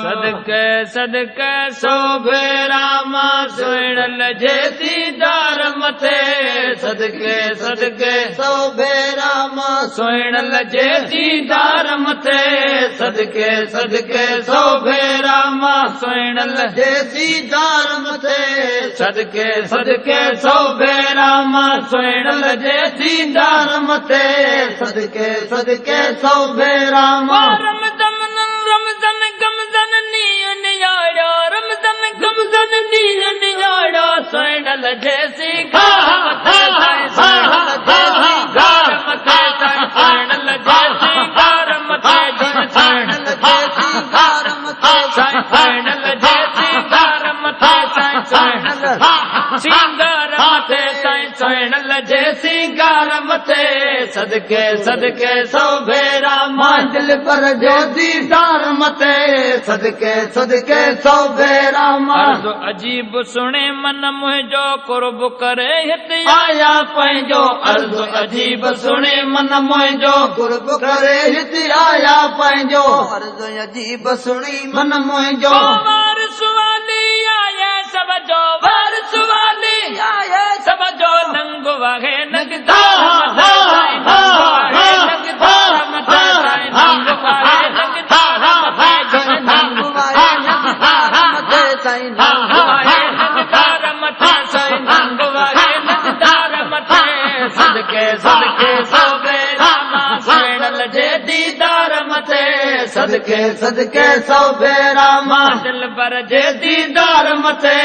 सदके सदके सोभे रामा सुणल जे दीदार मथे सदके सदके सोभे रामा सुणल जे दीदार मथे सदके सदके सोभे रामा सुणल जे दीदार मथे सदके सदके सोभे रामा सुणल जे दीदार मथे सदके सदके सोभे रामा रमदन रमदन गमदन नीन याड़ो रमदन गमदन नीन याड़ो सुणल जैसी गार मथे सुणल जैसी गार मथे सुणल जैसी गार मथे सुणल जैसी गार मथे सुणल जैसी गार मथे सुणल सिंगार मथे सुणल जैसी गार मथे सदके सदके सोभे रामा दिल पर जे दीदार मथे सदके सदके सोभे रामा अर्ज़ अजीब सुने मन मुंहिंजो कुर्ब करे हित आया पंहिंजो अर्ज़ अजीब सुने मन मुंहिंजो कुर्ब करे हित आया पंहिंजो अर्ज़ अजीब सुनी मन मुंहिंजो वारिस वाली आया सब जो वारिस वाली आया सब जो नंग वहे नगदार मथे नगदार मथे नंग वहे नगदार मथे नंग वहे नगदार मथे नंग वहे नगदार मथे नंग वहे नगदार मथे सदके सदके सोभे रामा सुणल जे दीदार मथे सदके सदके सोभे रामा दिल पर जे दीदार मथे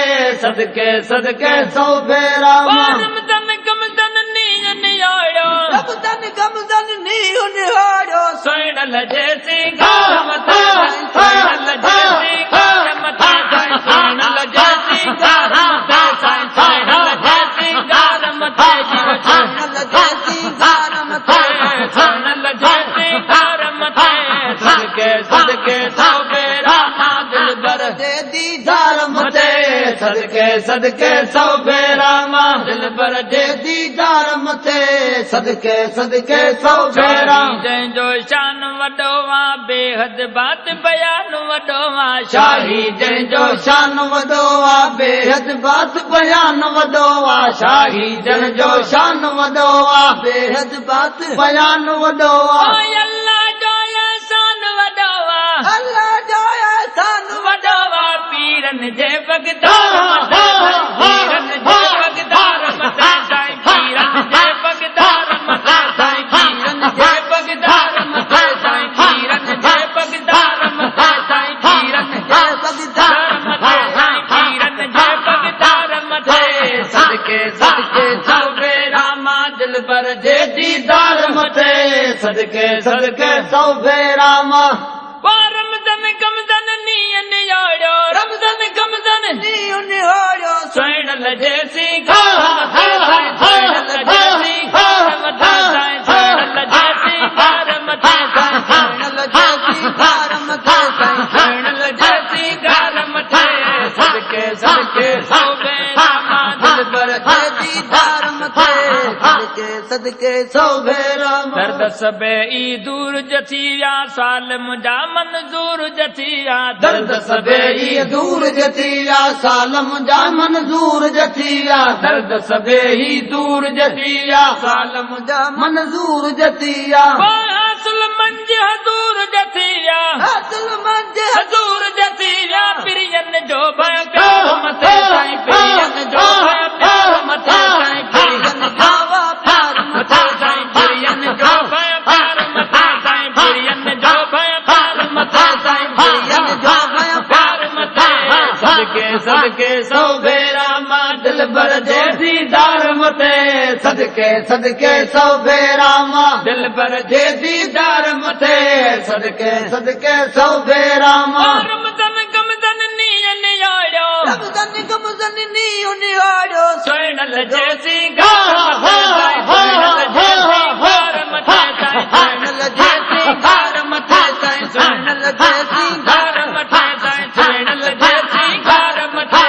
सदके सदके सोभे रामा रमदन गमदन नीन याड़ो रमदन गमदन नीन याड़ो सुणल जैसी गार मथे सुणल जैसी गार मथे सुणल जैसी गार मथे सुणल जैसी गार मथे सुणल जैसी गार मथे सुणल जैसी गार मथे सदके सदके सोभे रामा दिल बर जे दीदार मथे सदके सदके सोभे रामा दिल बर जे दीदार मथे सदके सदके सोभे रामा जंहिंजो शान वॾो आहे बेहद बात बयान वॾो आहे शाही जंहिंजो शान वॾो आहे बेहद बात बयान वॾो आहे शाही जंहिंजो शान वॾो आहे बेहद बात बयान वॾो आहे अल्लाह जो एहसान वॾो आहे अल्लाह जो एहसान वॾो आहे पीरन जे बगदार मथे पीरन जे बगदार मथे पीरन जे बगदार मथे पीरन जे बगदार मथे पीरन जे बगदार मथे पीरन जे बगदार मथे पीरन जे बगदार मथे सदके सदके सोभे रामा दिल पर जे दीदार मथे सदके सदके सोभे रामा रमदन गमदन नीन याड़ो रमदन गमदन नीन याड़ो सुणल जैसी गार मथे सुणल जैसी गार मथे सुणल जैसी गार मथे सुणल जैसी गार मथे सुणल जैसी गार मथे सदके सदके सोभे रामा दिल पर जे दीदार मथे सदके सदके सोभे रामा दर्द सबे ई दूर जथिया साल मुंहिंजा मंज़ूर जथिया दर्द सबे ई दूर जथिया साल मुंहिंजा मंज़ूर जथिया दर्द सबे ई दूर जथिया साल मुंहिंजा मंज़ूर जथिया हासिल मंज हज़ूर जथिया हासिल मंज हज़ूर जथिया पिरियन जो भय प्यार मथे पिरियन जो भय प्यार मथे पिरियन जो प्यार मथे पिरियन जो भय प्यार मथे पिरियन जो भय प्यार मथे पिरियन जो भय प्यार मथे सदके सदके सोभे रामा दिल बर जे दीदार मथे सदके सदके सोभे रामा दिल बर जे दीदार मथे सदके सदके सोभे रामा रमदन गमदन नीन याड़ो रमदन गमदन नीन याड़ो सुणल जैसी गार मथे सुणल जैसी गार मथे सुणल जैसी गार मथे सुणल जैसी गार मथे सुणल जैसी गार मथे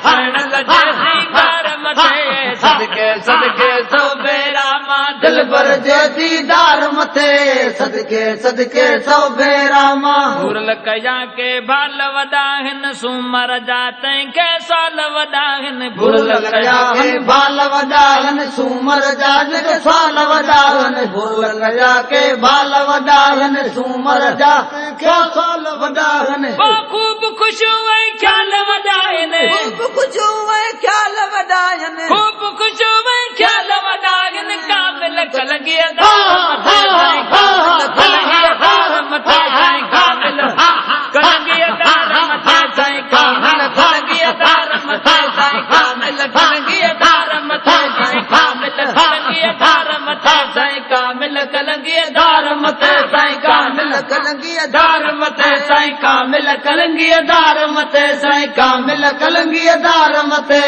सुणल जैसी गार मथे सदके सदके सोभे रामा दिल दिल भर जे दीदार मथे सदके सदके सौ बेरामा हुरल कया के बाल वॾा हिन सूमर जा तंहिंखे साल वॾा हिन हुरल कया के बाल वॾा हिन सूमर जा साल वॾा हिन हुरल कया के बाल वॾा हिन सूमर जा क्या साल वॾा हिन खूब खुशियूं ऐं ख्याल वॾा हिन खूब खुशियूं ऐं ख्याल वॾा हिन खूब खुशियूं ऐं ख्याल वॾा हिन कामिल कलंगीअ मथे साईं कामिल कलंगीअ दार मथे साईं कामिल कलंगीअ दार मथे साईं कामिल कलंगीअ दार मथे साईं कामिल कलंगीअ दार मथे साईं कामिल कलंगीअ दार मथे साईं कामिल कलंगीअ दार मथे साईं कामिल कलंगीअ दार मथे साईं कामिल कलंगीअ दार मथे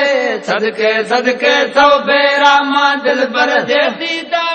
सदके सदके सौ बेरामा दिल भर जे दीदार